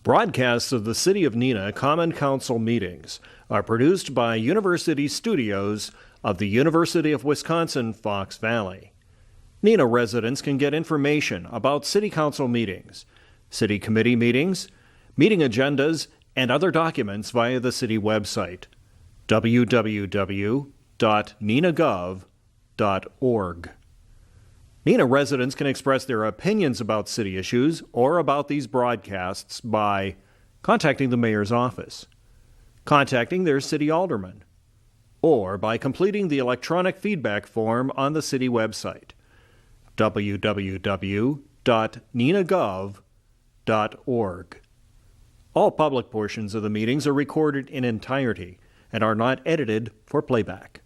Broadcasts of the City of Neenah Common Council meetings are produced by University Studios of the University of Wisconsin-Fox Valley. Neenah residents can get information about City Council meetings, City Committee meetings, meeting agendas, and other documents via the City website, www.neenahgov.org. Neenah residents can express their opinions about city issues or about these broadcasts by contacting the mayor's office, contacting their city alderman, or by completing the electronic feedback form on the city website, www.neenahgov.org. All public portions of the meetings are recorded in entirety and are not edited for playback.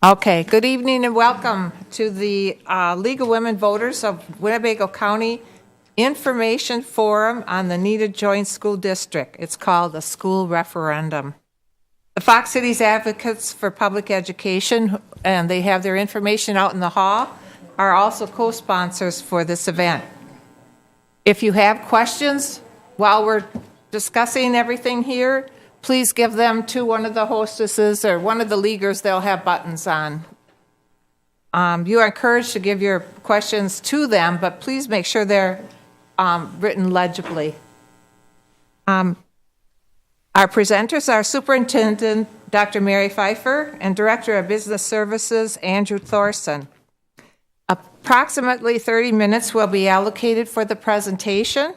Okay, good evening and welcome to the League of Women Voters of Winnebago County Information Forum on the Neenah Joint School District. It's called the School Referendum. The Fox Cities Advocates for Public Education, and they have their information out in the hall, are also co-sponsors for this event. If you have questions while we're discussing everything here, please give them to one of the hostesses or one of the leaguers. They'll have buttons on. You are encouraged to give your questions to them, but please make sure they're written legibly. Our presenters are Superintendent Dr. Mary Pfeiffer and Director of Business Services Andrew Thorson. Approximately 30 minutes will be allocated for the presentation.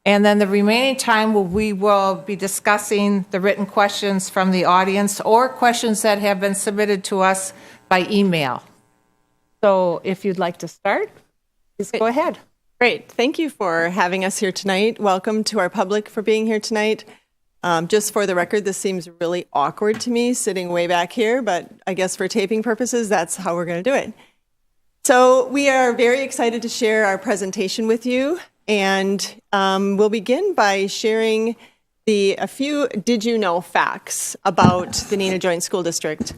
And then the remaining time we will be discussing the written questions from the audience or questions that have been submitted to us by email. So if you'd like to start, please go ahead. Great. Thank you for having us here tonight. Welcome to our public for being here tonight. Just for the record, this seems really awkward to me sitting way back here, but I guess for taping purposes, that's how we're going to do it. So we are very excited to share our presentation with you. And we'll begin by sharing a few did you know facts about the Neenah Joint School District.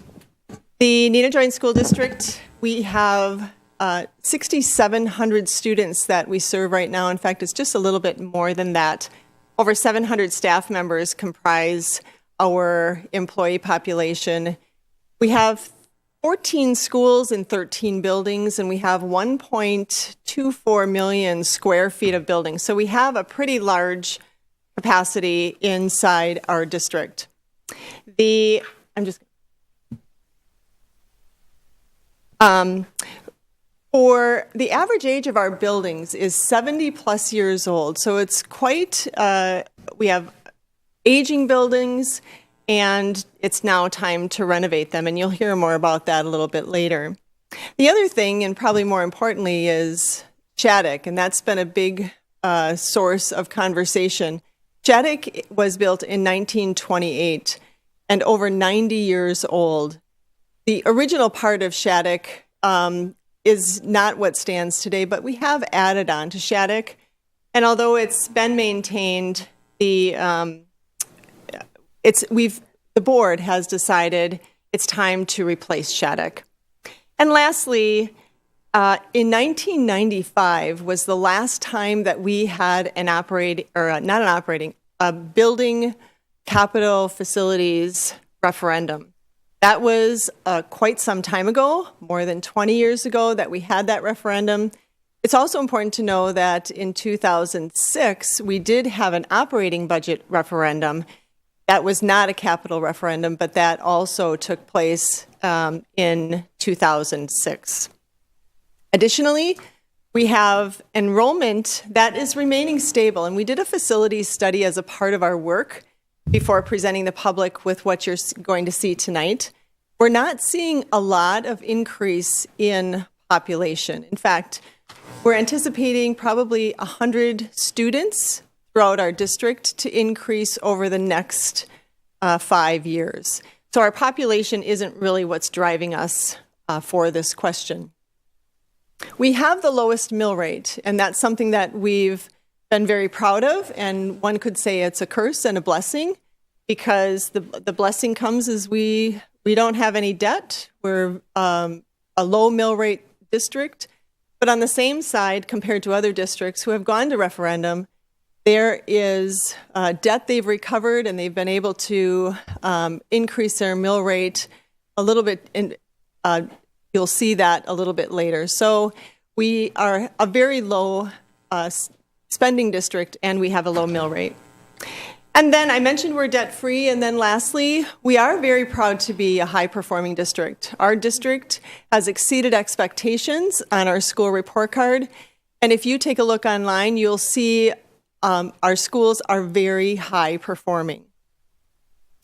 The Neenah Joint School District, we have 6,700 students that we serve right now. In fact, it's just a little bit more than that. Over 700 staff members comprise our employee population. We have 14 schools and 13 buildings, and we have 1.24 million square feet of buildings. So we have a pretty large capacity inside our district. For the average age of our buildings is 70 plus years old. So it's quite, we have aging buildings, and it's now time to renovate them, and you'll hear more about that a little bit later. The other thing, and probably more importantly, is Shattuck, and that's been a big source of conversation. Shattuck was built in 1928 and over 90 years old. The original part of Shattuck is not what stands today, but we have added on to Shattuck, and although it's been maintained, the board has decided it's time to replace Shattuck. And lastly, in 1995 was the last time that we had a building capital facilities referendum. That was quite some time ago, more than 20 years ago that we had that referendum. It's also important to know that in 2006, we did have an operating budget referendum. That was not a capital referendum, but that also took place in 2006. Additionally, we have enrollment that is remaining stable, and we did a facilities study as a part of our work before presenting the public with what you're going to see tonight. We're not seeing a lot of increase in population. In fact, we're anticipating probably 100 students throughout our district to increase over the next 5 years. So our population isn't really what's driving us for this question. We have the lowest mill rate, and that's something that we've been very proud of, and one could say it's a curse and a blessing, because the blessing comes as we don't have any debt. We're a low mill rate district. But on the same side, compared to other districts who have gone to referendum, there is debt they've recovered, and they've been able to increase their mill rate a little bit. You'll see that a little bit later. So we are a very low spending district, and we have a low mill rate. And then I mentioned we're debt-free, and then lastly, we are very proud to be a high-performing district. Our district has exceeded expectations on our school report card, and if you take a look online, you'll see our schools are very high-performing.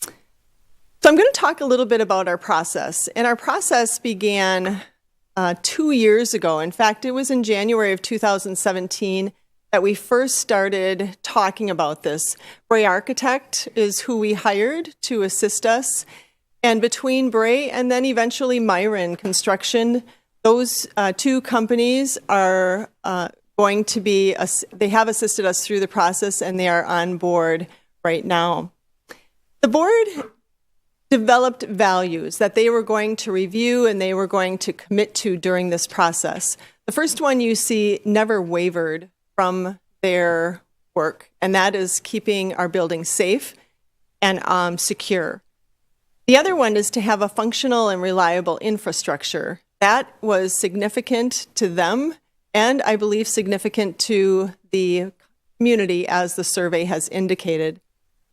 So I'm going to talk a little bit about our process, and our process began 2 years ago. In fact, it was in January of 2017 that we first started talking about this. Bray Architect is who we hired to assist us. And between Bray and then eventually Myron Construction, those two companies are going to be, they have assisted us through the process, and they are on board right now. The board developed values that they were going to review and they were going to commit to during this process. The first one you see never wavered from their work, and that is keeping our buildings safe and secure. The other one is to have a functional and reliable infrastructure. That was significant to them, and I believe significant to the community, as the survey has indicated.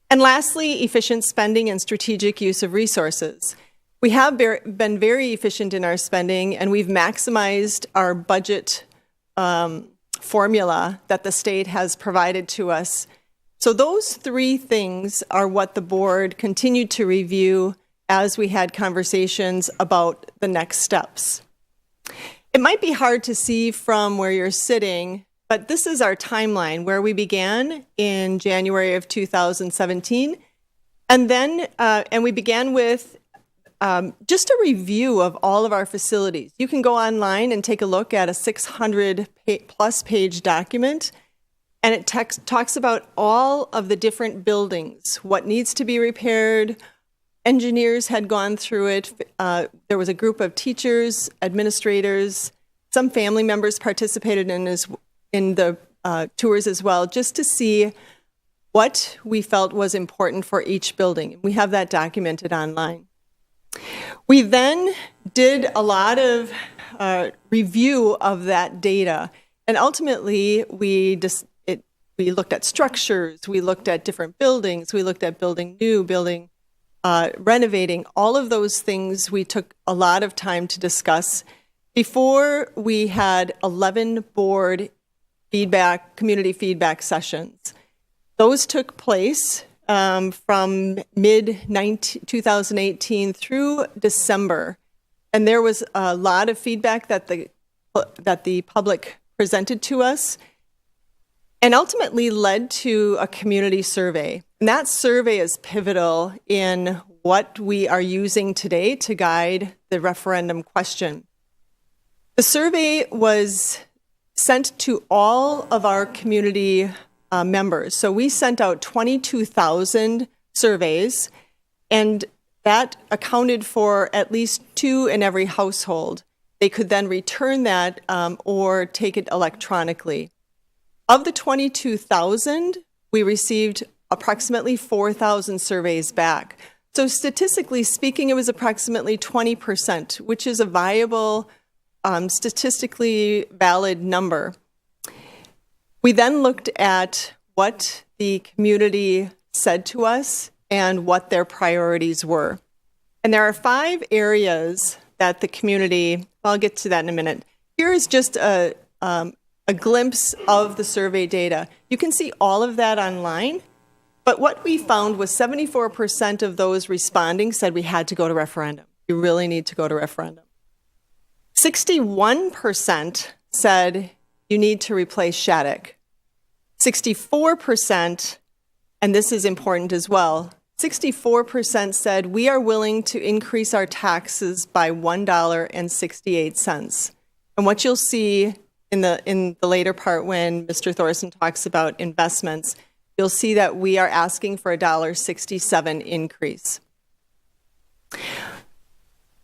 And lastly, efficient spending and strategic use of resources. We have been very efficient in our spending, and we've maximized our budget formula that the state has provided to us. So those three things are what the board continued to review as we had conversations about the next steps. It might be hard to see from where you're sitting, but this is our timeline where we began in January of 2017. And then, we began with just a review of all of our facilities. You can go online and take a look at a 600-plus page document, and it talks about all of the different buildings, what needs to be repaired. Engineers had gone through it. There was a group of teachers, administrators, some family members participated in the tours as well, just to see what we felt was important for each building. We have that documented online. We then did a lot of review of that data, and ultimately we looked at structures, we looked at different buildings, we looked at building new, building renovating. All of those things we took a lot of time to discuss before we had 11 board community feedback sessions. Those took place from mid-2018 through December. And there was a lot of feedback that the public presented to us, and ultimately led to a community survey. And that survey is pivotal in what we are using today to guide the referendum question. The survey was sent to all of our community members. So we sent out 22,000 surveys, and that accounted for at least 2 in every household. They could then return that or take it electronically. Of the 22,000, we received approximately 4,000 surveys back. So statistically speaking, it was approximately 20%, which is a viable, statistically valid number. We then looked at what the community said to us and what their priorities were. And there are 5 areas that the community, I'll get to that in a minute. Here is just a glimpse of the survey data. You can see all of that online, but what we found was 74% of those responding said we had to go to referendum. You really need to go to referendum. 61% said you need to replace Shattuck. 64%, and this is important as well, 64% said we are willing to increase our taxes by $1.68. And what you'll see in the later part when Mr. Thorson talks about investments, you'll see that we are asking for a $1.67 increase.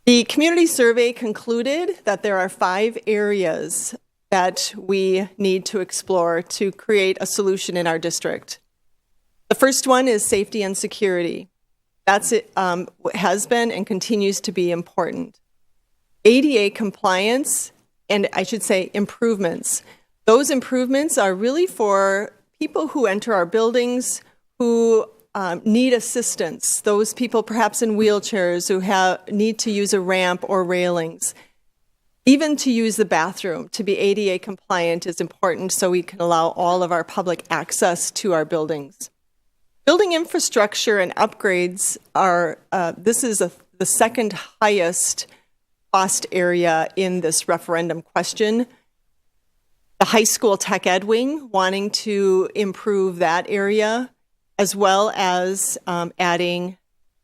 The community survey concluded that there are 5 areas that we need to explore to create a solution in our district. The first one is safety and security. That's it, has been and continues to be important. ADA compliance, and I should say improvements. Those improvements are really for people who enter our buildings who need assistance, those people perhaps in wheelchairs who need to use a ramp or railings. Even to use the bathroom, to be ADA compliant is important so we can allow all of our public access to our buildings. Building infrastructure and upgrades are, this is the second highest cost area in this referendum question. The high school tech ed wing, wanting to improve that area, as well as adding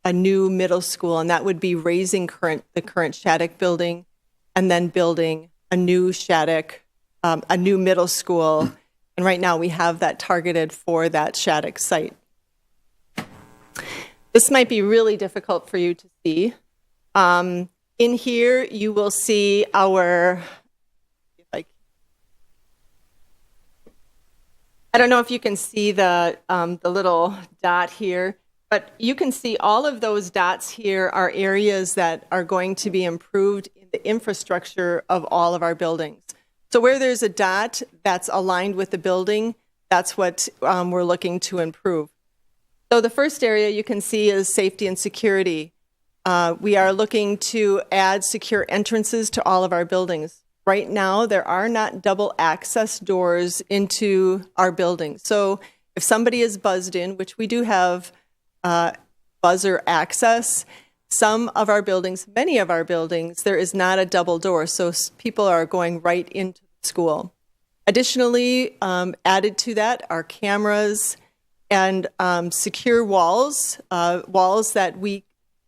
a new middle school, and that would be raising the current Shattuck building and then building a new Shattuck, a new middle school. And right now we have that targeted for that Shattuck site. This might be really difficult for you to see. In here, you will see our, I don't know if you can see the little dot here, but you can see all of those dots here are areas that are going to be improved in the infrastructure of all of our buildings. So where there's a dot that's aligned with the building, that's what we're looking to improve. So the first area you can see is safety and security. We are looking to add secure entrances to all of our buildings. Right now, there are not double access doors into our buildings. So if somebody is buzzed in, which we do have buzzer access, some of our buildings, many of our buildings, there is not a double door. So people are going right into the school. Additionally, added to that are cameras and secure walls, walls that we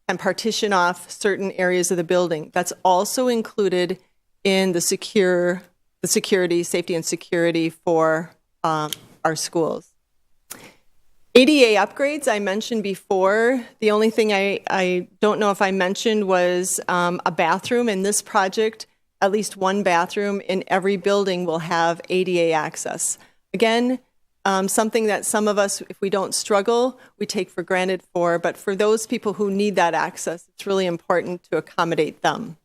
can partition off certain areas of the building. That's also included in the security, safety and security for our schools. ADA upgrades, I mentioned before. The only thing I don't know if I mentioned was a bathroom. In this project, at least one bathroom in every building will have ADA access. Again, something that some of us, if we don't struggle, we take for granted for, but for those people who need that access, it's really important to accommodate them.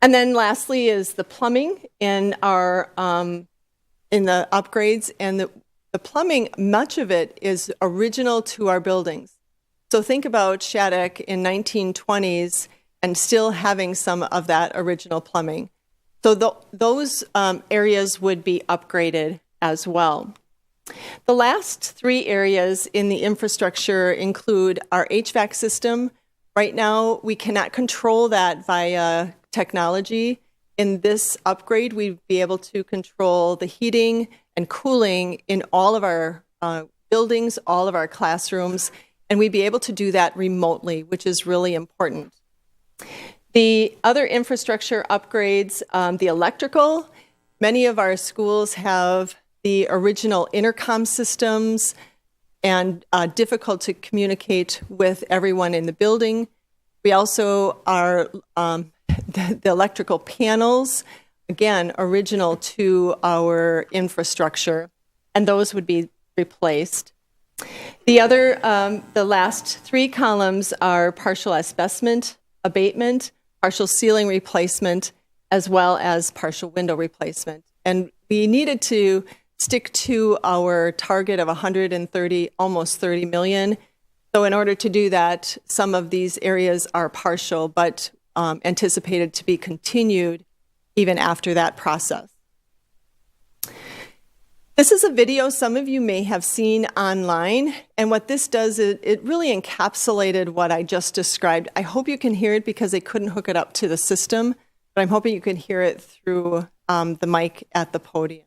And then lastly is the plumbing in our in the upgrades, and the plumbing, much of it is original to our buildings. So think about Shattuck in 1920s and still having some of that original plumbing. So those areas would be upgraded as well. The last three areas in the infrastructure include our HVAC system. Right now, we cannot control that via technology. In this upgrade, we'd be able to control the heating and cooling in all of our buildings, all of our classrooms, and we'd be able to do that remotely, which is really important. The other infrastructure upgrades, the electrical, many of our schools have the original intercom systems and difficult to communicate with everyone in the building. We also are the electrical panels, again, original to our infrastructure, and those would be replaced. The last three columns are partial asbestos abatement, partial ceiling replacement, as well as partial window replacement. And we needed to stick to our target of 130, almost 30 million. So in order to do that, some of these areas are partial, but anticipated to be continued even after that process. This is a video some of you may have seen online, and what this does is it really encapsulated what I just described. I hope you can hear it because they couldn't hook it up to the system, but I'm hoping you can hear it through the mic at the podium.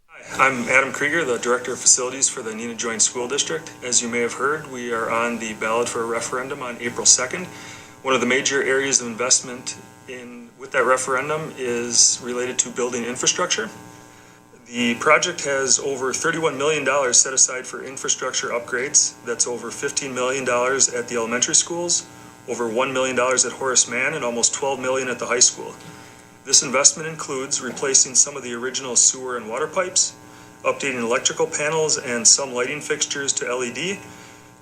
Hi, I'm Adam Krieger, the Director of Facilities for the Neenah Joint School District. As you may have heard, we are on the ballot for a referendum on April 2nd. One of the major areas of investment with that referendum is related to building infrastructure. The project has over $31 million set aside for infrastructure upgrades. That's over $15 million at the elementary schools, over $1 million at Horace Mann, and almost $12 million at the high school. This investment includes replacing some of the original sewer and water pipes, updating electrical panels and some lighting fixtures to LED,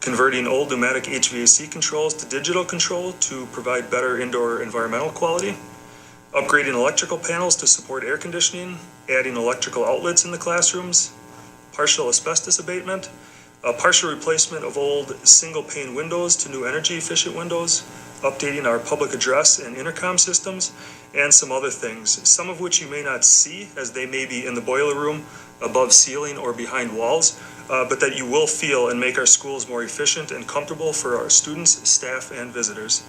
converting old pneumatic HVAC controls to digital control to provide better indoor environmental quality, upgrading electrical panels to support air conditioning, adding electrical outlets in the classrooms, partial asbestos abatement, a partial replacement of old single-pane windows to new energy-efficient windows, updating our public address and intercom systems, and some other things, some of which you may not see as they may be in the boiler room, above ceiling, or behind walls, but that you will feel and make our schools more efficient and comfortable for our students, staff, and visitors.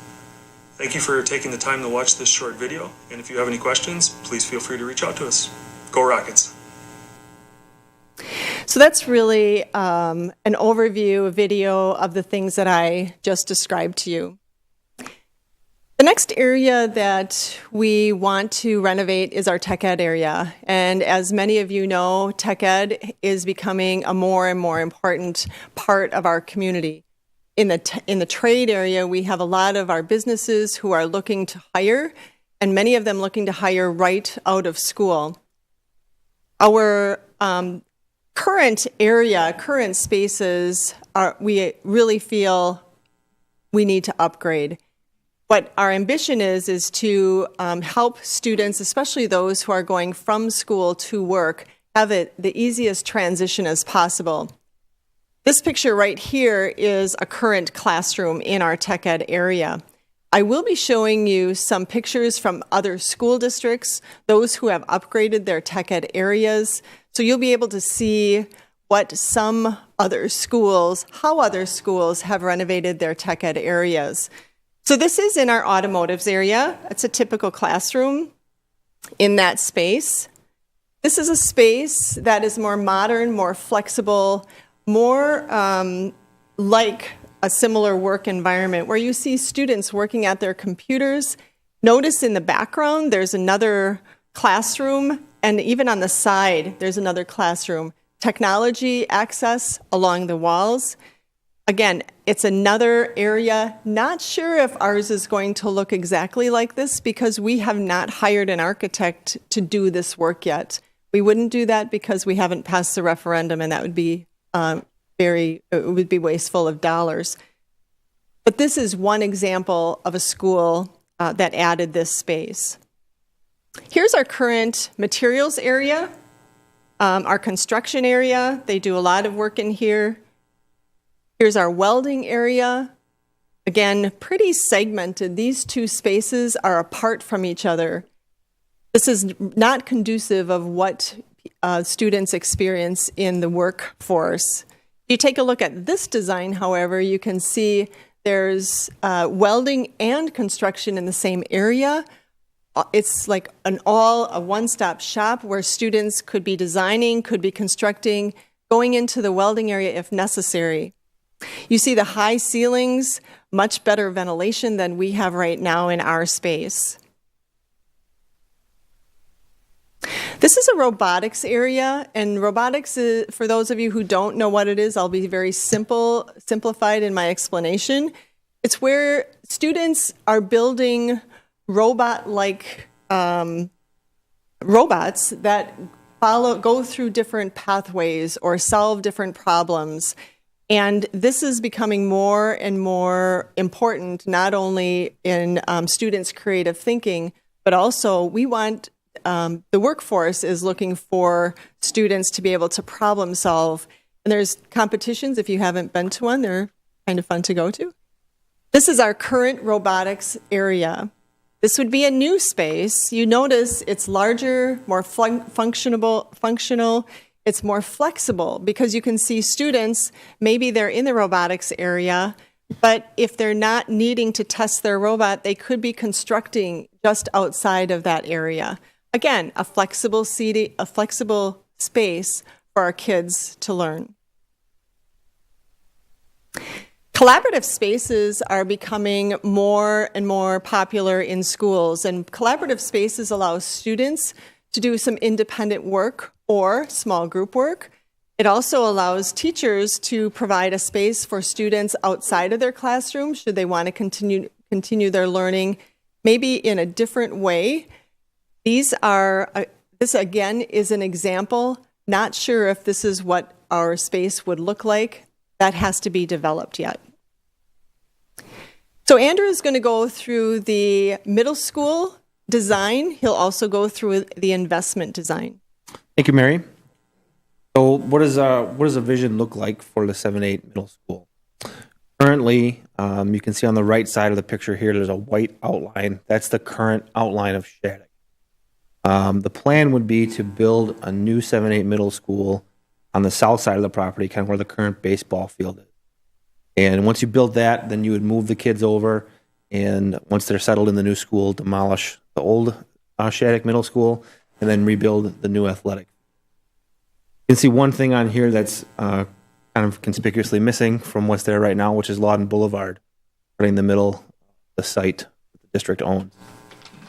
Thank you for taking the time to watch this short video, and if you have any questions, please feel free to reach out to us. Go Rockets! So that's really an overview video of the things that I just described to you. The next area that we want to renovate is our tech ed area. And as many of you know, tech ed is becoming a more and more important part of our community. In the trade area, we have a lot of our businesses who are looking to hire, and many of them looking to hire right out of school. Our current spaces, we really feel we need to upgrade. What our ambition is to help students, especially those who are going from school to work, have the easiest transition as possible. This picture right here is a current classroom in our tech ed area. I will be showing you some pictures from other school districts, those who have upgraded their tech ed areas, so you'll be able to see how other schools have renovated their tech ed areas. So this is in our automotives area. It's a typical classroom in that space. This is a space that is more modern, more flexible, more like a similar work environment where you see students working at their computers. Notice in the background there's another classroom, and even on the side there's another classroom. Technology access along the walls. Again, it's another area. Not sure if ours is going to look exactly like this because we have not hired an architect to do this work yet. We wouldn't do that because we haven't passed the referendum, and that would be wasteful of dollars. But this is one example of a school that added this space. Here's our current materials area, our construction area. They do a lot of work in here. Here's our welding area. Again, pretty segmented. These two spaces are apart from each other. This is not conducive of what students experience in the workforce. If you take a look at this design, however, you can see there's welding and construction in the same area. It's like a one-stop shop where students could be designing, could be constructing, going into the welding area if necessary. You see the high ceilings, much better ventilation than we have right now in our space. This is a robotics area, and robotics is, for those of you who don't know what it is, I'll be very simplified in my explanation. It's where students are building robot-like robots that go through different pathways or solve different problems. And this is becoming more and more important, not only in students' creative thinking, but also we want the workforce is looking for students to be able to problem solve. And there's competitions. If you haven't been to one, they're kind of fun to go to. This is our current robotics area. This would be a new space. You notice it's larger, more functional. It's more flexible because you can see students, maybe they're in the robotics area, but if they're not needing to test their robot, they could be constructing just outside of that area. Again, a flexible space for our kids to learn. Collaborative spaces are becoming more and more popular in schools, and collaborative spaces allow students to do some independent work or small group work. It also allows teachers to provide a space for students outside of their classroom should they want to continue their learning, maybe in a different way. These are, this again is an example. Not sure if this is what our space would look like. That has to be developed yet. So Andrew is going to go through the middle school design. He'll also go through the investment design. Thank you, Mary. So what does a vision look like for the 7-8 middle school? Currently, you can see on the right side of the picture here, there's a white outline. That's the current outline of Shattuck. The plan would be to build a new 7-8 middle school on the south side of the property, kind of where the current baseball field is. And once you build that, then you would move the kids over, and once they're settled in the new school, demolish the old Shattuck Middle School, and then rebuild the new athletic. You can see one thing on here that's kind of conspicuously missing from what's there right now, which is Lawton Boulevard, right in the middle of the site that the district owns.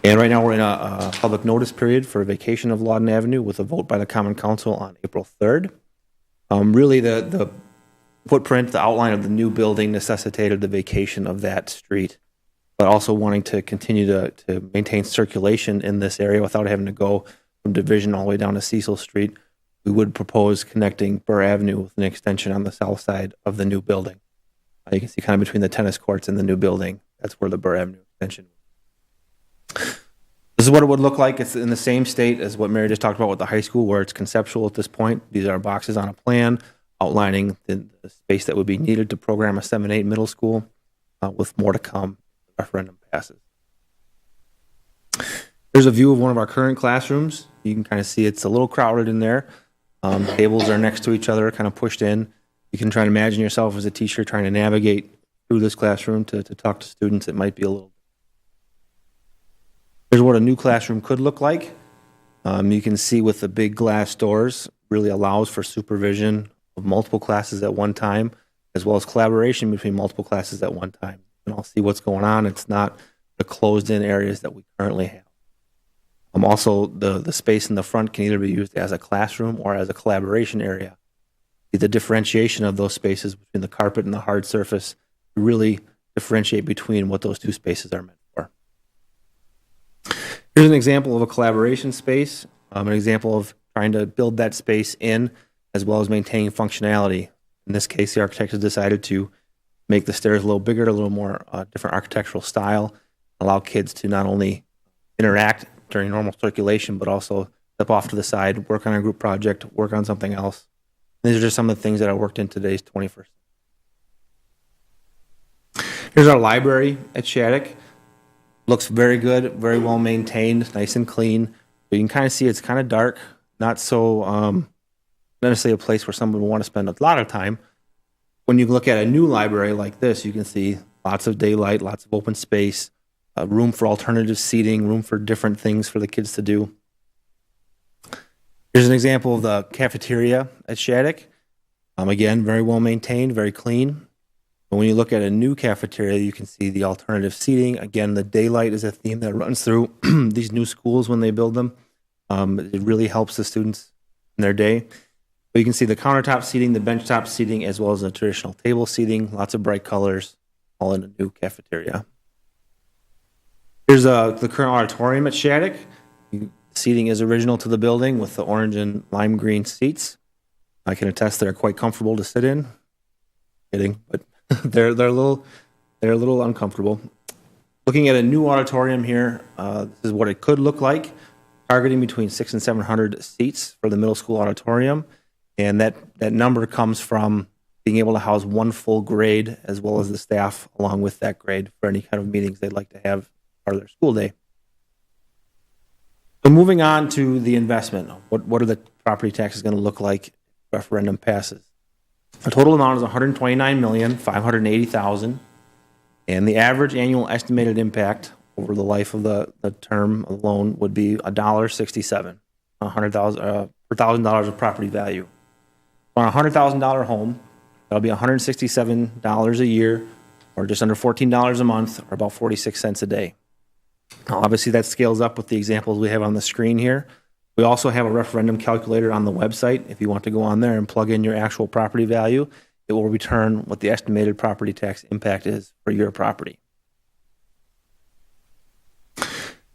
And right now we're in a public notice period for a vacation of Lawton Avenue with a vote by the Common Council on April 3rd. Really, the footprint, the outline of the new building necessitated the vacation of that street, but also wanting to continue to maintain circulation in this area without having to go from Division all the way down to Cecil Street. We would propose connecting Burr Avenue with an extension on the south side of the new building. You can see kind of between the tennis courts and the new building, that's where the Burr Avenue extension is. This is what it would look like. It's in the same state as what Mary just talked about with the high school, where it's conceptual at this point. These are boxes on a plan outlining the space that would be needed to program a 7-8 middle school, with more to come if the referendum passes. Here's a view of one of our current classrooms. You can kind of see it's a little crowded in there. Tables are next to each other, kind of pushed in. You can try and imagine yourself as a teacher trying to navigate through this classroom to talk to students. It might be a little. Here's what a new classroom could look like. You can see with the big glass doors, really allows for supervision of multiple classes at one time, as well as collaboration between multiple classes at one time. And I'll see what's going on. It's not the closed-in areas that we currently have. Also, the space in the front can either be used as a classroom or as a collaboration area. The differentiation of those spaces between the carpet and the hard surface really differentiate between what those two spaces are meant for. Here's an example of a collaboration space, an example of trying to build that space in as well as maintaining functionality. In this case, the architect has decided to make the stairs a little bigger, a little more different architectural style, allow kids to not only interact during normal circulation, but also step off to the side, work on a group project, work on something else. These are just some of the things that I worked in today's 21st. Here's our library at Shattuck. Looks very good, very well maintained, nice and clean. But you can kind of see it's kind of dark, not so, not necessarily a place where someone would want to spend a lot of time. When you look at a new library like this, you can see lots of daylight, lots of open space, room for alternative seating, room for different things for the kids to do. Here's an example of the cafeteria at Shattuck. Again, very well maintained, very clean. But when you look at a new cafeteria, you can see the alternative seating. Again, the daylight is a theme that runs through these new schools when they build them. It really helps the students in their day. But you can see the countertop seating, the benchtop seating, as well as the traditional table seating, lots of bright colors, all in a new cafeteria. Here's the current auditorium at Shattuck. Seating is original to the building with the orange and lime green seats. I can attest they're quite comfortable to sit in. Kidding, but they're a little uncomfortable. Looking at a new auditorium here, this is what it could look like. Targeting between 600 and 700 seats for the middle school auditorium, and that number comes from being able to house one full grade as well as the staff along with that grade for any kind of meetings they'd like to have part of their school day. So moving on to the investment, what are the property taxes going to look like if the referendum passes? The total amount is $129,580,000, and the average annual estimated impact over the life of the term of the loan would be $1.67, $100,000 per $1,000 of property value. On a $100,000 home, that'll be $167 a year, or just under $14 a month, or about 46 cents a day. Now, obviously, that scales up with the examples we have on the screen here. We also have a referendum calculator on the website. If you want to go on there and plug in your actual property value, it will return what the estimated property tax impact is for your property.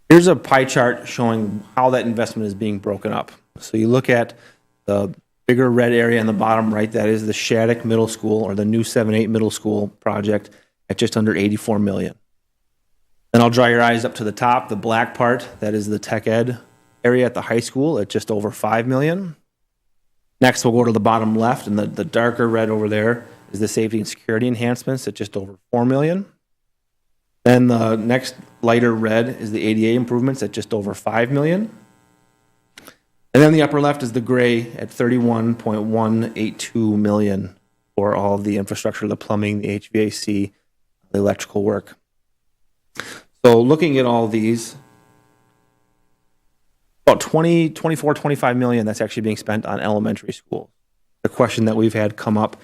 Here's Here's a pie chart showing how that investment is being broken up. So you look at the bigger red area in the bottom right, that is the Shattuck Middle School, or the new 7-8 middle school project, at just under $84 million. Then I'll draw your eyes up to the top, the black part, that is the tech ed area at the high school at just over $5 million. Next, we'll go to the bottom left, and the darker red over there is the safety and security enhancements at just over $4 million. Then the next lighter red is the ADA improvements at just over $5 million. And then the upper left is the gray at $31.182 million for all of the infrastructure, the plumbing, the HVAC, the electrical work. So looking at all these, about 25 million that's actually being spent on elementary schools. The question that we've had come up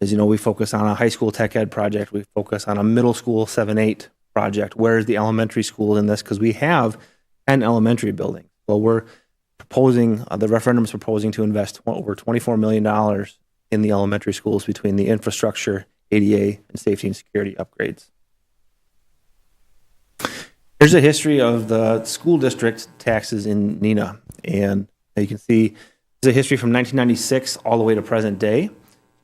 is, we focus on a high school tech ed project, we focus on a middle school 7-8 project. Where is the elementary school in this? Because we have 10 elementary buildings. Well, we're proposing, the referendum is proposing to invest over $24 million in the elementary schools between the infrastructure, ADA, and safety and security upgrades. Here's a history of the school district taxes in Neenah. And you can see there's a history from 1996 all the way to present day.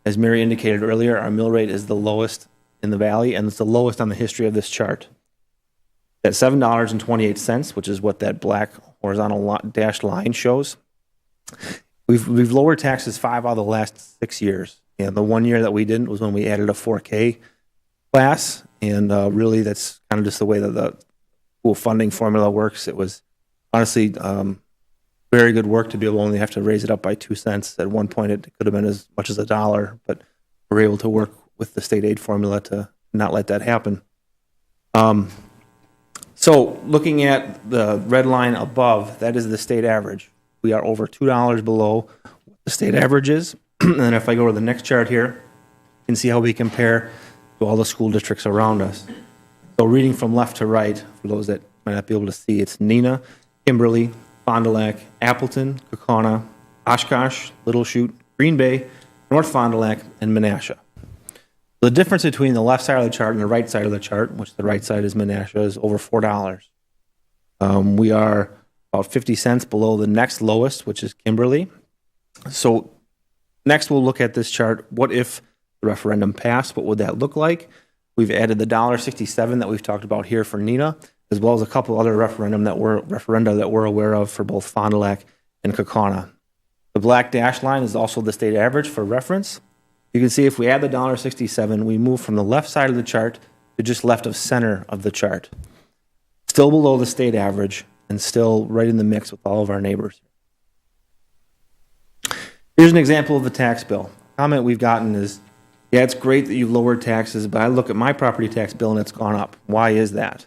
As Mary indicated earlier, our mill rate is the lowest in the valley, and it's the lowest on the history of this chart. At $7.28, which is what that black horizontal dashed line shows. We've lowered taxes 5 out of the last 6 years. And the one year that we didn't was when we added a 4K class. And really, that's kind of just the way that the school funding formula works. It was honestly very good work to be able to only have to raise it up by 2 cents. At one point, it could have been as much as $1, but we're able to work with the state aid formula to not let that happen. So looking at the red line above, that is the state average. We are over $2 below what the state average is. And then if I go to the next chart here, you can see how we compare to all the school districts around us. So reading from left to right, for those that might not be able to see, it's Neenah, Kimberly, Fond du Lac, Appleton, Kaukauna, Oshkosh, Little Chute, Green Bay, North Fond du Lac, and Menasha. The difference between the left side of the chart and the right side of the chart, which the right side is Menasha, is over $4. We are about 50 cents below the next lowest, which is Kimberly. So next we'll look at this chart. What if the referendum passed? What would that look like? We've added the $1.67 that we've talked about here for Neenah, as well as a couple other referenda that we're aware of for both Fond du Lac and Kaukauna. The black dash line is also the state average for reference. You can see if we add the $1.67, we move from the left side of the chart to just left of center of the chart. Still below the state average and still right in the mix with all of our neighbors. Here's an example of the tax bill. A comment we've gotten is, yeah, it's great that you've lowered taxes, but I look at my property tax bill and it's gone up. Why is that?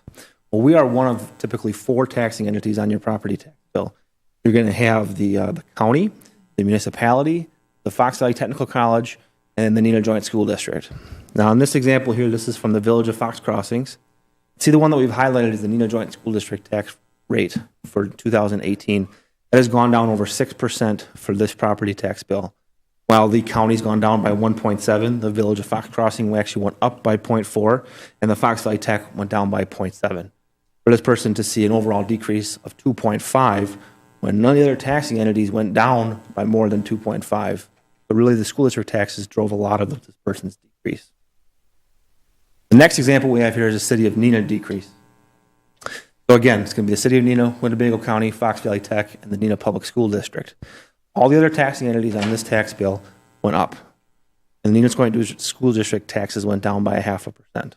Well, we are one of typically 4 taxing entities on your property tax bill. You're going to have the county, the municipality, the Fox Valley Technical College, and the Neenah Joint School District. Now, in this example here, this is from the Village of Fox Crossings. See, the one that we've highlighted is the Neenah Joint School District tax rate for 2018. That has gone down over 6% for this property tax bill. While the county's gone down by 1.7, the Village of Fox Crossing actually went up by 0.4, and the Fox Valley Tech went down by 0.7. For this person to see an overall decrease of 2.5, when none of the other taxing entities went down by more than 2.5. But really, the school district taxes drove a lot of this person's decrease. The next example we have here is the City of Neenah decrease. So again, it's going to be the City of Neenah, Winnebago County, Fox Valley Tech, and the Neenah Public School District. All the other taxing entities on this tax bill went up. And the Neenah Joint School District taxes went down by 0.5%.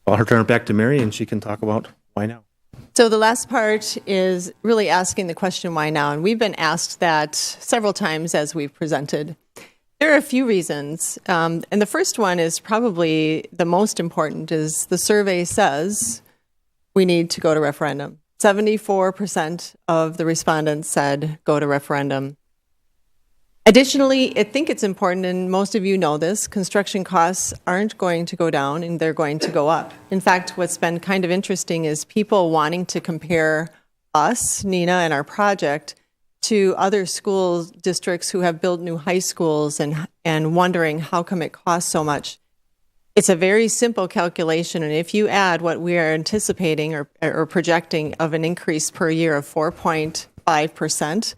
I'll return it back to Mary, and she can talk about why now. So the last part is really asking the question, why now? And we've been asked that several times as we've presented. There are a few reasons. And the first one is probably the most important, is the survey says we need to go to referendum. 74% of the respondents said go to referendum. Additionally, I think it's important, and most of you know this, construction costs aren't going to go down and they're going to go up. In fact, what's been kind of interesting is people wanting to compare us, Neenah, and our project to other school districts who have built new high schools and wondering how come it costs so much. It's a very simple calculation, and if you add what we are anticipating or projecting of an increase per year of 4.5%,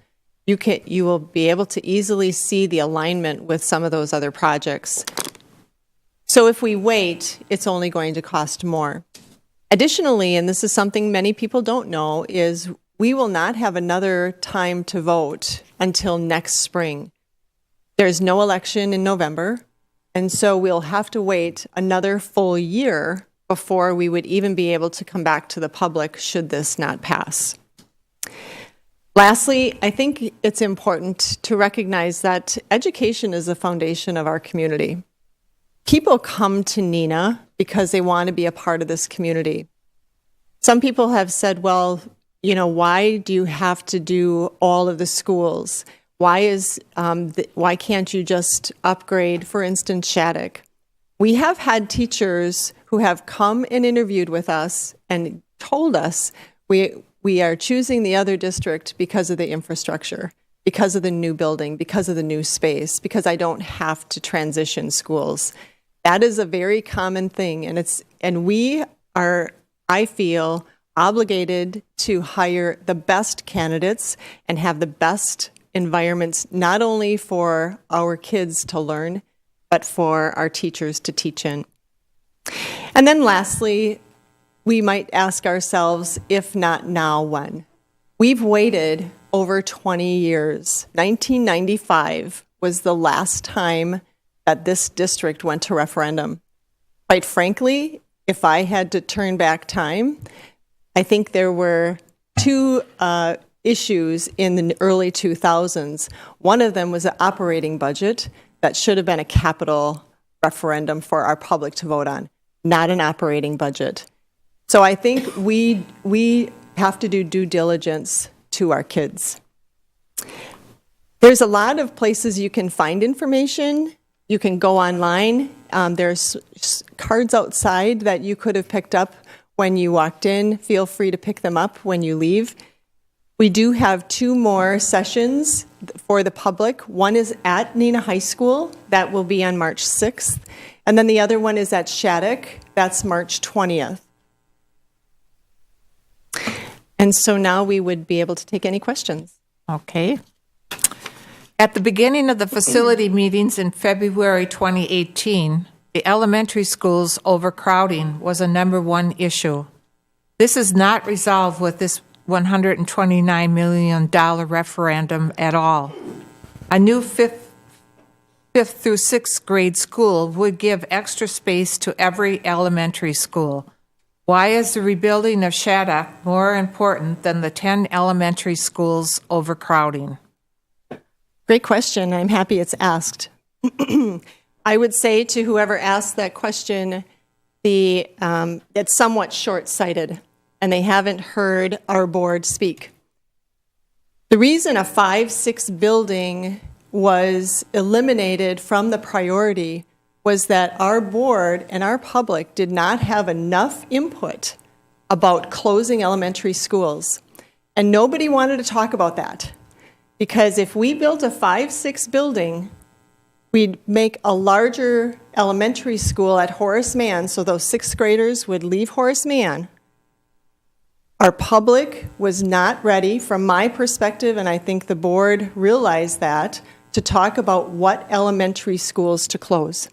you will be able to easily see the alignment with some of those other projects. So if we wait, it's only going to cost more. Additionally, and this is something many people don't know, is we will not have another time to vote until next spring. There's no election in November, and so we'll have to wait another full year before we would even be able to come back to the public should this not pass. Lastly, I think it's important to recognize that education is the foundation of our community. People come to Neenah because they want to be a part of this community. Some people have said, well, why do you have to do all of the schools? Why can't you just upgrade, for instance, Shattuck? We have had teachers who have come and interviewed with us and told us we are choosing the other district because of the infrastructure, because of the new building, because of the new space, because I don't have to transition schools. That is a very common thing, and we are, I feel, obligated to hire the best candidates and have the best environments, not only for our kids to learn, but for our teachers to teach in. And then lastly, we might ask ourselves, if not now, when? We've waited over 20 years. 1995 was the last time that this district went to referendum. Quite frankly, if I had to turn back time, I think there were two issues in the early 2000s. One of them was an operating budget that should have been a capital referendum for our public to vote on, not an operating budget. So I think we have to do due diligence to our kids. There's a lot of places you can find information. You can go online. There's cards outside that you could have picked up when you walked in. Feel free to pick them up when you leave. We do have 2 more sessions for the public. One is at Neenah High School. That will be on March 6th. And then the other one is at Shattuck. That's March 20th. And so now we would be able to take any questions. Okay. At the beginning of the facility meetings in February 2018, the elementary schools overcrowding was a #1 issue. This is not resolved with this $129 million referendum at all. A new fifth through 6th grade school would give extra space to every elementary school. Why is the rebuilding of Shattuck more important than the 10 elementary schools overcrowding? Great question. I'm happy it's asked. I would say to whoever asked that question, it's somewhat short-sighted, and they haven't heard our board speak. The reason a 5-6 building was eliminated from the priority was that our board and our public did not have enough input about closing elementary schools. And nobody wanted to talk about that. Because if we built a 5-6 building, we'd make a larger elementary school at Horace Mann, so those 6th graders would leave Horace Mann. Our public was not ready, from my perspective, and I think the board realized that, to talk about what elementary schools to close.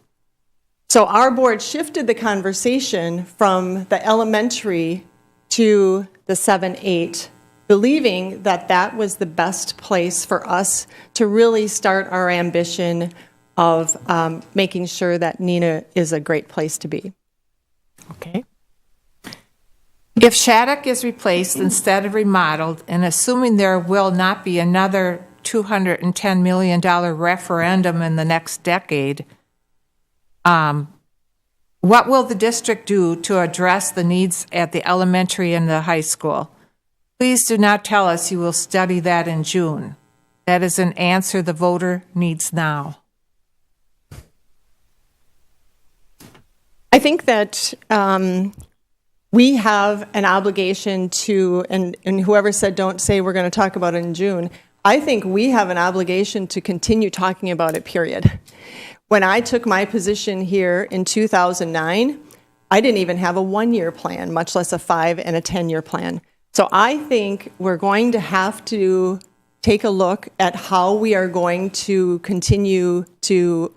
So our board shifted the conversation from the elementary to the 7-8, believing that that was the best place for us to really start our ambition of making sure that Neenah is a great place to be. Okay. If Shattuck is replaced instead of remodeled, and assuming there will not be another $210 million referendum in the next decade, what will the district do to address the needs at the elementary and the high school? Please do not tell us you will study that in June. That is an answer the voter needs now. I think that we have an obligation to, and whoever said don't say we're going to talk about it in June, I think we have an obligation to continue talking about it, period. When I took my position here in 2009, I didn't even have a 1-year plan, much less a 5 and a 10-year plan. So I think we're going to have to take a look at how we are going to continue to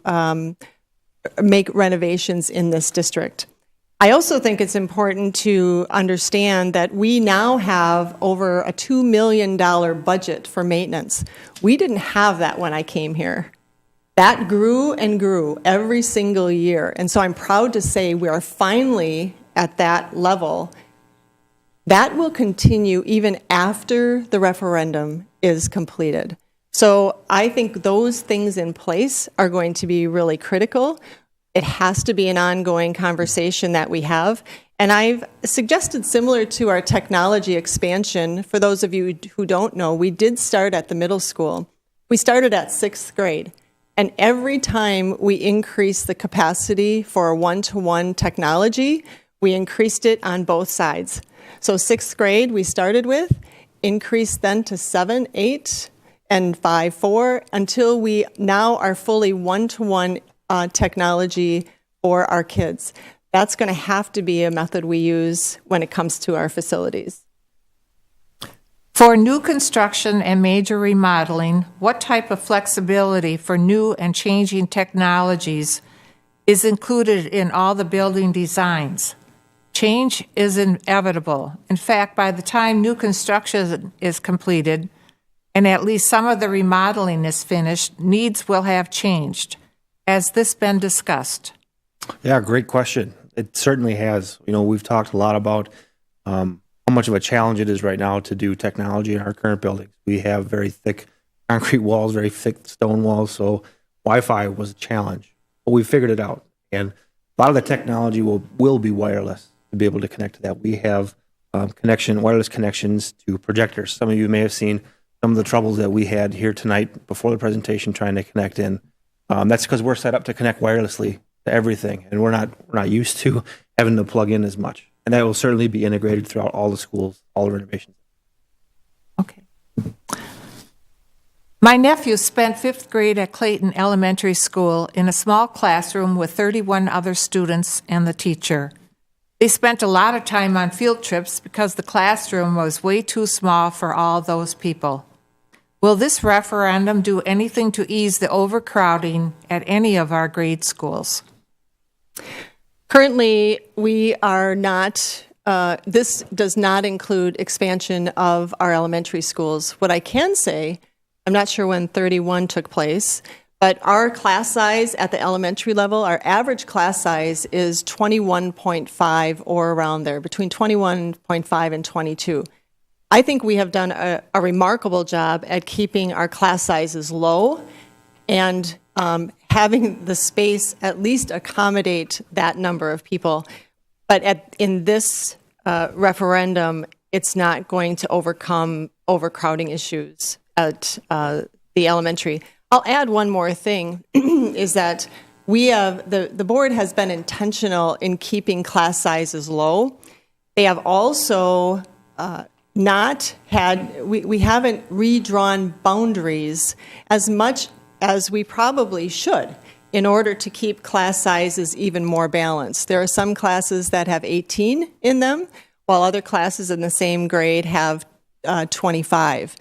make renovations in this district. I also think it's important to understand that we now have over a $2 million budget for maintenance. We didn't have that when I came here. That grew and grew every single year. And so I'm proud to say we are finally at that level. That will continue even after the referendum is completed. So I think those things in place are going to be really critical. It has to be an ongoing conversation that we have. And I've suggested, similar to our technology expansion, for those of you who don't know, we did start at the middle school. We started at 6th grade. And every time we increased the capacity for one-to-one technology, we increased it on both sides. So 6th grade we started with, increased then to 7, 8, and 5, 4, until we now are fully one-to-one technology for our kids. That's going to have to be a method we use when it comes to our facilities. For new construction and major remodeling, what type of flexibility for new and changing technologies is included in all the building designs? Change is inevitable. In fact, by the time new construction is completed and at least some of the remodeling is finished, needs will have changed. Has this been discussed? Yeah, great question. It certainly has. We've talked a lot about how much of a challenge it is right now to do technology in our current buildings. We have very thick concrete walls, very thick stone walls, so Wi-Fi was a challenge. But we figured it out, and a lot of the technology will be wireless to be able to connect to that. We have wireless connections to projectors. Some of you may have seen some of the troubles that we had here tonight before the presentation trying to connect in. That's because we're set up to connect wirelessly to everything, and we're not used to having to plug in as much. And that will certainly be integrated throughout all the schools, all the renovations. Okay. My nephew spent 5th grade at Clayton Elementary School in a small classroom with 31 other students and the teacher. They spent a lot of time on field trips because the classroom was way too small for all those people. Will this referendum do anything to ease the overcrowding at any of our grade schools? Currently, we are not, this does not include expansion of our elementary schools. What I can say, I'm not sure when 31 took place, but our class size at the elementary level, our average class size is 21.5 or around there, between 21.5 and 22. I think we have done a remarkable job at keeping our class sizes low and having the space at least accommodate that number of people. But in this referendum, it's not going to overcome overcrowding issues at the elementary. I'll add one more thing, is that we have, the board has been intentional in keeping class sizes low. They have also not had, we haven't redrawn boundaries as much as we probably should in order to keep class sizes even more balanced. There are some classes that have 18 in them, while other classes in the same grade have 25.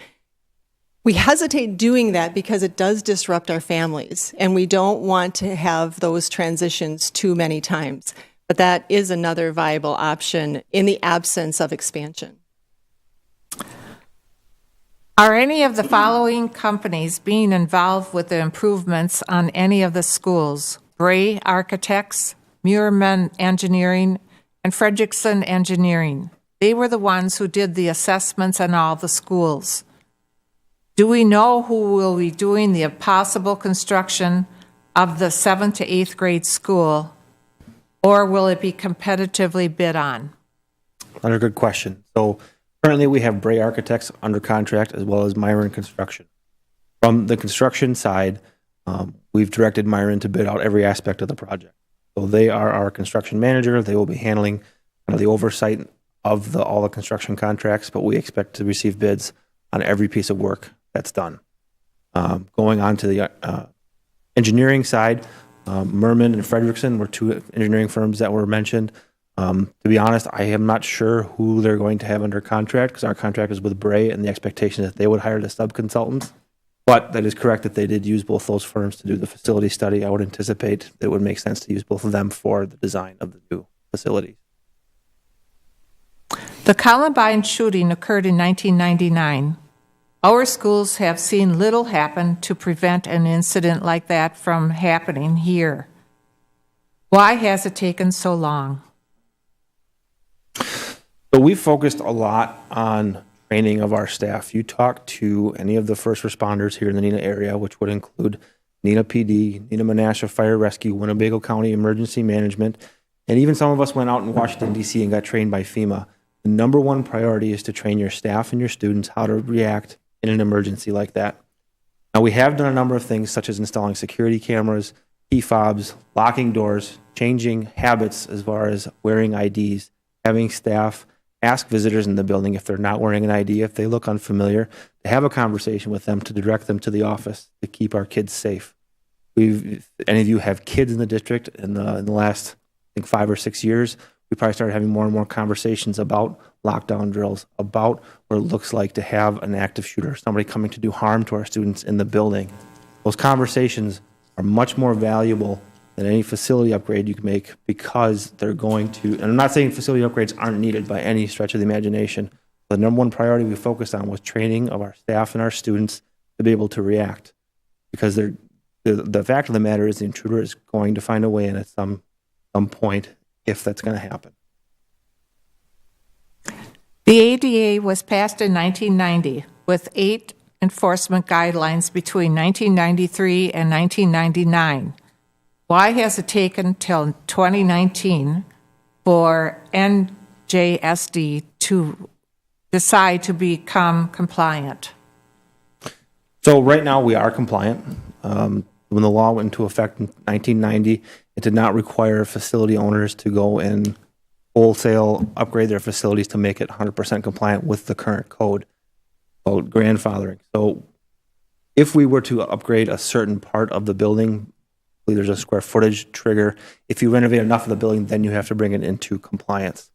We hesitate doing that because it does disrupt our families, and we don't want to have those transitions too many times. But that is another viable option in the absence of expansion. Are any of the following companies being involved with the improvements on any of the schools? Bray Architects, Muirman Engineering, and Fredrickson Engineering. They were the ones who did the assessments on all the schools. Do we know who will be doing the possible construction of the 7th to 8th grade school, or will it be competitively bid on? Another good question. So currently we have Bray Architects under contract as well as Myron Construction. From the construction side, we've directed Myron to bid out every aspect of the project. So they are our construction manager. They will be handling the oversight of all the construction contracts, but we expect to receive bids on every piece of work that's done. Going on to the engineering side, Merman and Frederickson were two engineering firms that were mentioned. To be honest, I am not sure who they're going to have under contract because our contract is with Bray, and the expectation is that they would hire the sub-consultants. But that is correct that they did use both those firms to do the facility study. I would anticipate that it would make sense to use both of them for the design of the new facilities. The Columbine shooting occurred in 1999. Our schools have seen little happen to prevent an incident like that from happening here. Why has it taken so long? So we focused a lot on training of our staff. You talk to any of the first responders here in the Neenah area, which would include Neenah PD, Neenah Menasha Fire Rescue, Winnebago County Emergency Management, and even some of us went out in Washington, D.C. and got trained by FEMA. The number one priority is to train your staff and your students how to react in an emergency like that. Now, we have done a number of things, such as installing security cameras, key fobs, locking doors, changing habits as far as wearing IDs, having staff ask visitors in the building if they're not wearing an ID, if they look unfamiliar, to have a conversation with them, to direct them to the office to keep our kids safe. If any of you have kids in the district in the last, I think, 5 or 6 years, we probably started having more and more conversations about lockdown drills, about what it looks like to have an active shooter, somebody coming to do harm to our students in the building. Those conversations are much more valuable than any facility upgrade you can make because they're going to, and I'm not saying facility upgrades aren't needed by any stretch of the imagination. The number one priority we focused on was training of our staff and our students to be able to react, because the fact of the matter is the intruder is going to find a way in at some point if that's going to happen. The ADA was passed in 1990 with 8 enforcement guidelines between 1993 and 1999. Why has it taken till 2019 for NJSD to decide to become compliant? So right now we are compliant. When the law went into effect in 1990, it did not require facility owners to go and wholesale upgrade their facilities to make it 100% compliant with the current code called grandfathering. So if we were to upgrade a certain part of the building, there's a square footage trigger. If you renovate enough of the building, then you have to bring it into compliance.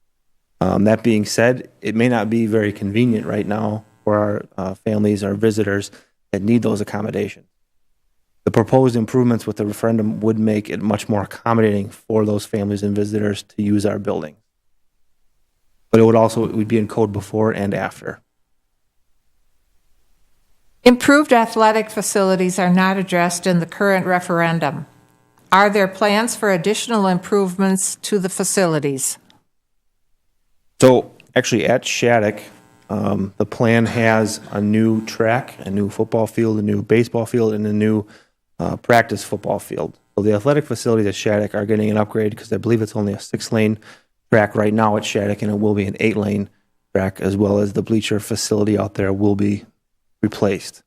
That being said, it may not be very convenient right now for our families or visitors that need those accommodations. The proposed improvements with the referendum would make it much more accommodating for those families and visitors to use our building. But it would be in code before and after. Improved athletic facilities are not addressed in the current referendum. Are there plans for additional improvements to the facilities? So actually at Shattuck, the plan has a new track, a new football field, a new baseball field, and a new practice football field. So the athletic facilities at Shattuck are getting an upgrade because I believe it's only a 6-lane track right now at Shattuck, and it will be an 8-lane track, as well as the bleacher facility out there will be replaced.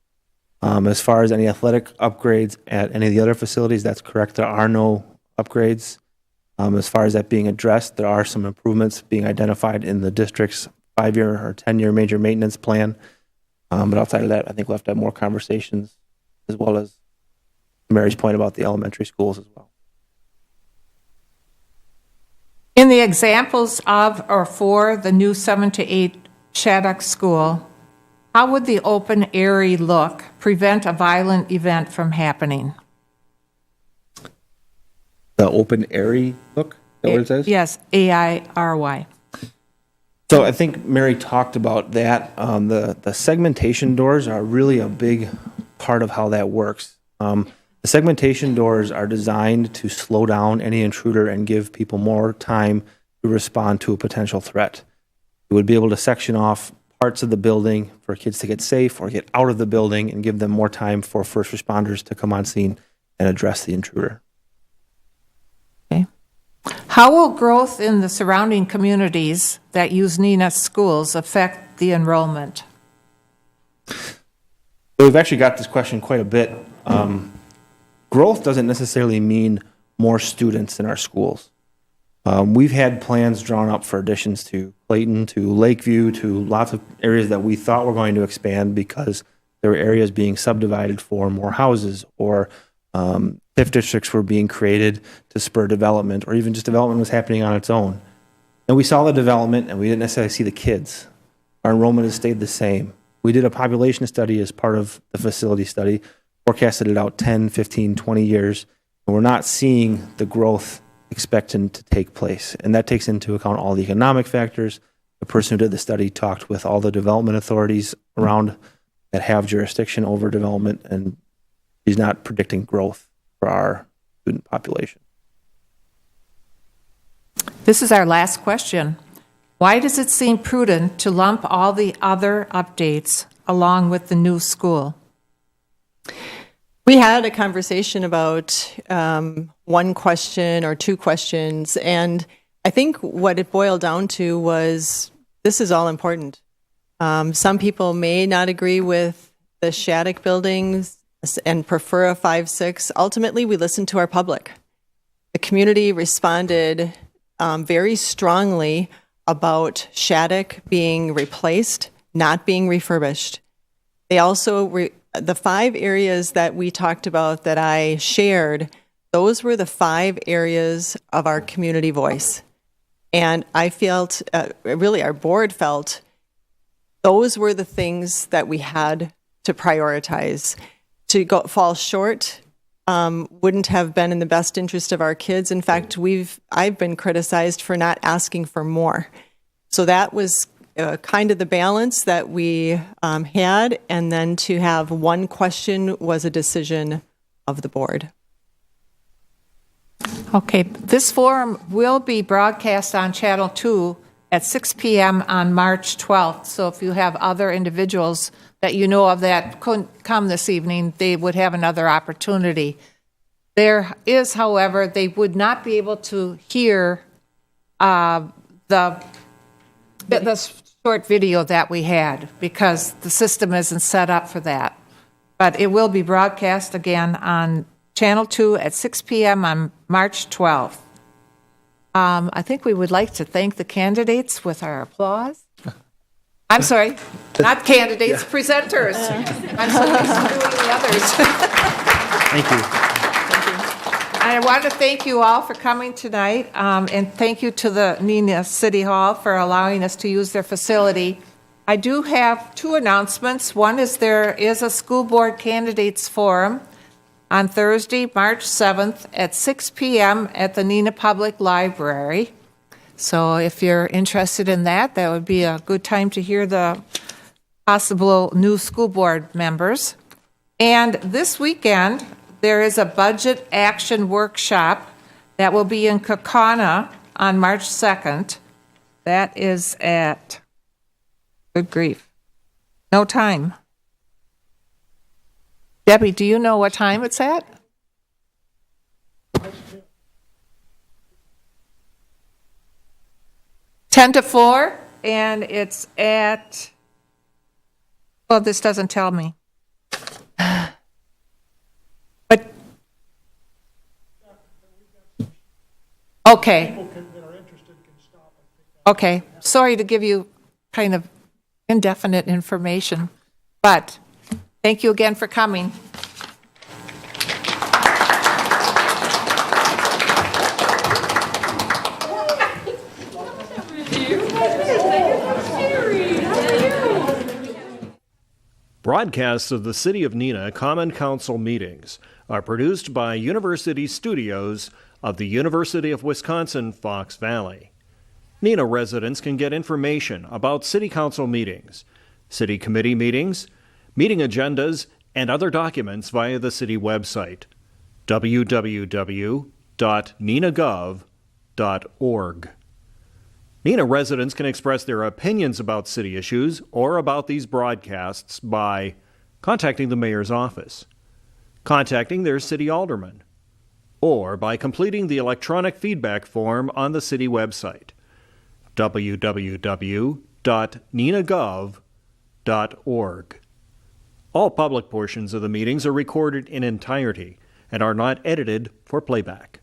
As far as any athletic upgrades at any of the other facilities, that's correct. There are no upgrades. As far as that being addressed, there are some improvements being identified in the district's 5-year or 10-year major maintenance plan. But outside of that, I think we'll have to have more conversations, as well as Mary's point about the elementary schools as well. In the examples of or for the new 7 to 8 Shattuck School, how would the open area look prevent a violent event from happening? The open area look? Is that what it says? Yes, AIRY. So I think Mary talked about that. The segmentation doors are really a big part of how that works. The segmentation doors are designed to slow down any intruder and give people more time to respond to a potential threat. You would be able to section off parts of the building for kids to get safe or get out of the building and give them more time for first responders to come on scene and address the intruder. Okay. How will growth in the surrounding communities that use Neenah schools affect the enrollment? So we've actually got this question quite a bit. Growth doesn't necessarily mean more students in our schools. We've had plans drawn up for additions to Clayton, to Lakeview, to lots of areas that we thought were going to expand because there were areas being subdivided for more houses or TIF districts were being created to spur development, or even just development was happening on its own. And we saw the development, and we didn't necessarily see the kids. Our enrollment has stayed the same. We did a population study as part of the facility study, forecasted it out 10, 15, 20 years, and we're not seeing the growth expected to take place. And that takes into account all the economic factors. The person who did the study talked with all the development authorities around that have jurisdiction over development, and he's not predicting growth for our student population. This is our last question. Why does it seem prudent to lump all the other updates along with the new school? We had a conversation about one question or two questions, and I think what it boiled down to was this is all important. Some people may not agree with the Shattuck buildings and prefer a 5-6. Ultimately, we listened to our public. The community responded very strongly about Shattuck being replaced, not being refurbished. They also, the 5 areas that we talked about that I shared, those were the 5 areas of our community voice. And I felt, really our board felt, those were the things that we had to prioritize. To fall short wouldn't have been in the best interest of our kids. In fact, I've been criticized for not asking for more. So that was kind of the balance that we had, and then to have one question was a decision of the board. Okay, this forum will be broadcast on Channel 2 at 6 p.m. on March 12th. So if you have other individuals that you know of that couldn't come this evening, they would have another opportunity. There is, however, they would not be able to hear the short video that we had because the system isn't set up for that. But it will be broadcast again on Channel 2 at 6 p.m. on March 12th. I think we would like to thank the candidates with our applause. I'm sorry, not candidates, presenters. I'm so used to doing the others. Thank you. I want to thank you all for coming tonight, and thank you to the Neenah City Hall for allowing us to use their facility. I do have 2 announcements. One is there is a school board candidates forum on Thursday, March 7th at 6 p.m. at the Neenah Public Library. So if you're interested in that, that would be a good time to hear the possible new school board members. And this weekend, there is a budget action workshop that will be in Kaukauna on March 2nd. That is at, good grief, no time. Debbie, do you know what time it's at? Ten to 4, and it's at, well, this doesn't tell me. But, okay. Okay, sorry to give you kind of indefinite information, but thank you again for coming. Broadcasts of the City of Neenah Common Council meetings are produced by University Studios of the University of Wisconsin-Fox Valley. Neenah residents can get information about City Council meetings, City Committee meetings, meeting agendas, and other documents via the City website, www.neenahgov.org. Neenah residents can express their opinions about city issues or about these broadcasts by contacting the mayor's office, contacting their city alderman, or by completing the electronic feedback form on the city website, www.neenahgov.org. All public portions of the meetings are recorded in entirety and are not edited for playback.